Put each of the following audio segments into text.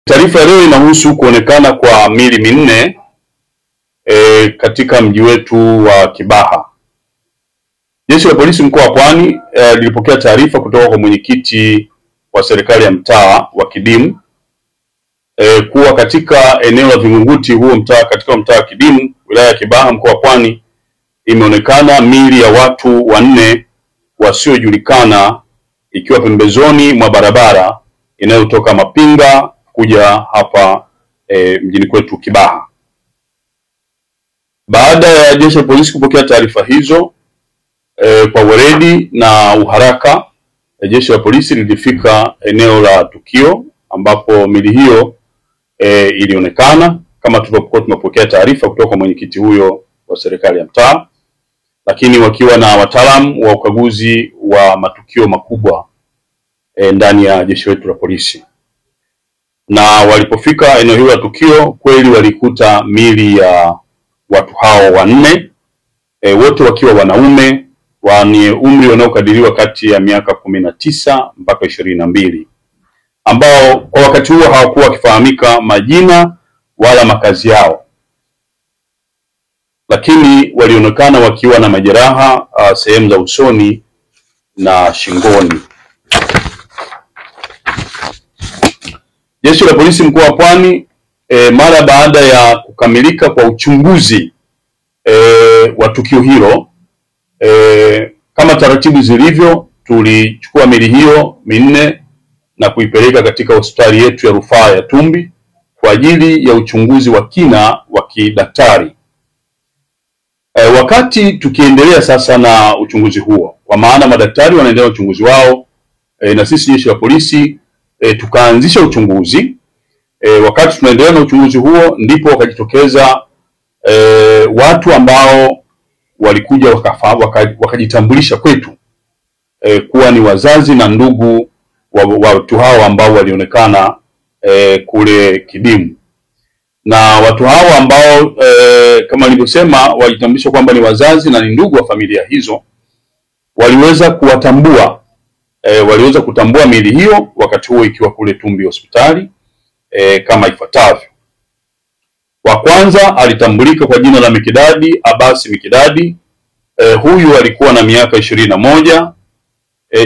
Taarifa leo inahusu kuonekana kwa miili minne katika mji wetu wa Kibaha. Jeshi la Polisi mkoa wa Pwani lilipokea taarifa kutoka kwa mwenyekiti wa serikali ya mtaa wa Kidimu kuwa katika eneo la Vingunguti huo katika mtaa wa Kidimu wilaya ya Kibaha mkoa wa Pwani imeonekana miili ya watu wanne wasiojulikana ikiwa pembezoni mwa barabara inayotoka Mapinga kuja hapa mjini kwetu Kibaha. Baada ya jeshi la polisi kupokea taarifa hizo kwa weledi na uharaka, jeshi la polisi lilifika eneo la tukio ambapo miili hiyo ilionekana kama tulivyokuwa tumepokea taarifa kutoka kwa mwenyekiti huyo wa serikali ya mtaa, lakini wakiwa na wataalamu wa ukaguzi wa matukio makubwa ndani ya jeshi letu la polisi. Na walipofika eneo hilo la tukio kweli walikuta miili ya watu hao wanne, wote wakiwa wanaume wenye umri unaokadiriwa kati ya miaka 19 mpaka 22, ambao kwa wakati huo hawakuwa wakifahamika majina wala makazi yao, lakini walionekana wakiwa na majeraha sehemu za usoni na shingoni. Jeshi la Polisi mkoa wa Pwani mara baada ya kukamilika kwa uchunguzi wa tukio hilo, kama taratibu zilivyo, tulichukua miili hiyo minne na kuipeleka katika hospitali yetu ya rufaa ya Tumbi kwa ajili ya uchunguzi wa kina wa kidaktari. Wakati tukiendelea sasa na uchunguzi huo, kwa maana madaktari wanaendelea uchunguzi wao, na sisi jeshi la polisi tukaanzisha uchunguzi. Wakati tunaendelea na uchunguzi huo ndipo wakajitokeza watu ambao walikuja wakajitambulisha kwetu kuwa ni wazazi na ndugu wa watu hao ambao walionekana kule Kidimu. Na watu hao ambao kama nilivyosema walitambulisha kwamba ni wazazi na ni ndugu wa familia hizo, waliweza kutambua miili hiyo wakati huo ikiwa kule Tumbi hospitali kama ifuatavyo. Wa kwanza alitambulika kwa jina la Mikidadi Abasi Mikidadi. Huyu alikuwa na miaka 21.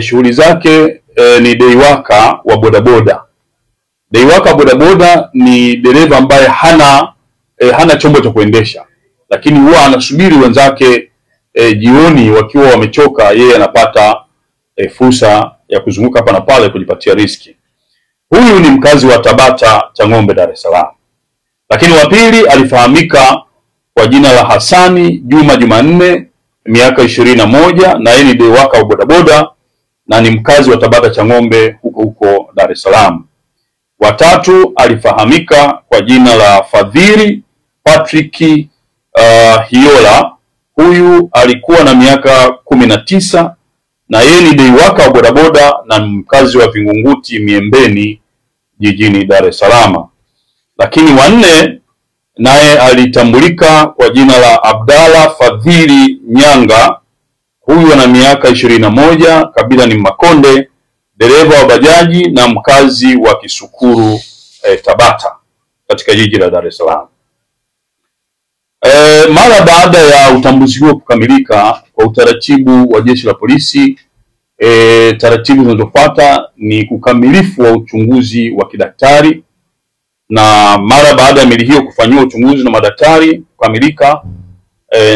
Shughuli zake ni deiwaka wa bodaboda. Deiwaka wa bodaboda ni dereva ambaye hana chombo cha kuendesha, lakini huwa anasubiri wenzake jioni wakiwa wamechoka, yeye anapata fursa ya kuzunguka hapa na pale kujipatia riski. Huyu ni mkazi wa Tabata Chang'ombe, Dar es Salaam. Lakini wa pili alifahamika kwa jina la Hasani Juma Jumanne, miaka 21, na yeye ni deiwaka wa bodaboda na ni mkazi wa Tabata Chang'ombe huko Dar es Salaam. Wa tatu alifahamika kwa jina la Fadhili Patrick Hiola. Huyu alikuwa na miaka 19 na yeye ni deiwaka wa bodaboda na mkazi wa Vingunguti Miembeni jijini Dar es Salaam. Lakini wanne naye alitambulika kwa jina la Abdalla Fadhili Nyanga. Huyu ana miaka 21, kabila ni Makonde, dereva wa bajaji na mkazi wa Kisukuru Tabata katika jiji la Dar es Salaam. Mara baada ya utambuzi huo kukamilika, kwa utaratibu wa jeshi la polisi, taratibu zinazofuata ni ukamilifu wa uchunguzi wa kidaktari, na mara baada ya miili hiyo kufanyiwa uchunguzi na madaktari kukamilika,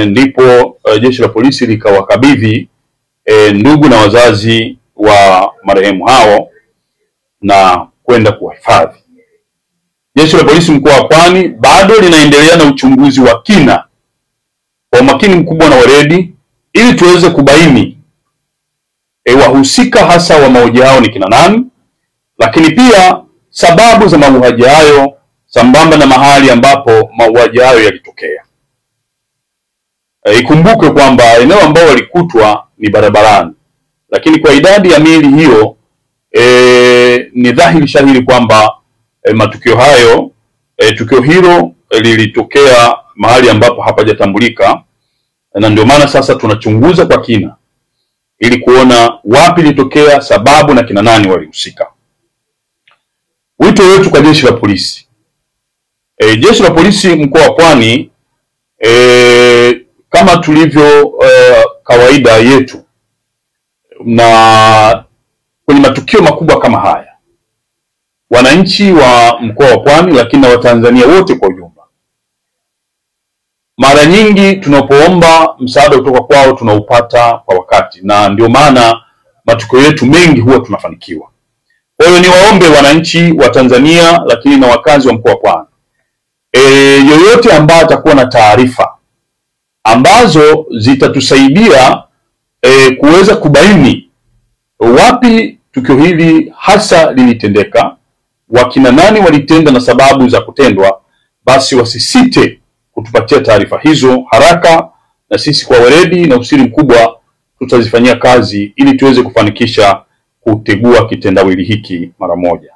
ndipo jeshi la polisi likawakabidhi ndugu na wazazi wa marehemu hao na kwenda kuwahifadhi. Jeshi la Polisi mkoa wa Pwani bado linaendelea na uchunguzi wa kina kwa umakini mkubwa na weledi ili tuweze kubaini wahusika hasa wa mauaji hao ni kina nani, lakini pia sababu za mauaji hayo sambamba na mahali ambapo mauaji hayo yalitokea. Ikumbuke kwamba eneo ambao walikutwa ni barabarani, lakini kwa idadi ya miili hiyo ni dhahiri shahiri kwamba matukio hayo tukio hilo lilitokea mahali ambapo hapajatambulika, na ndio maana sasa tunachunguza kwa kina ili kuona wapi litokea, sababu na kina nani walihusika. Wito wetu kwa jeshi la polisi. Jeshi la polisi mkoa wa Pwani, kama tulivyo kawaida yetu, na kwenye matukio makubwa kama haya, wananchi wa mkoa wa Pwani lakini na Watanzania wote kwa ujumla, mara nyingi tunapoomba msaada kutoka kwao tunaupata kwa wakati, na ndio maana matukio yetu mengi huwa tunafanikiwa. Kwa hiyo niwaombe wananchi wa Tanzania lakini na wakazi wa mkoa wa Pwani, yoyote ambaye atakuwa na taarifa ambazo zitatusaidia kuweza kubaini wapi tukio hili hasa lilitendeka, wakina nani walitenda na sababu za kutendwa, basi wasisite kutupatia taarifa hizo haraka, na sisi kwa weledi na usiri mkubwa tutazifanyia kazi ili tuweze kufanikisha kutegua kitendawili hiki mara moja.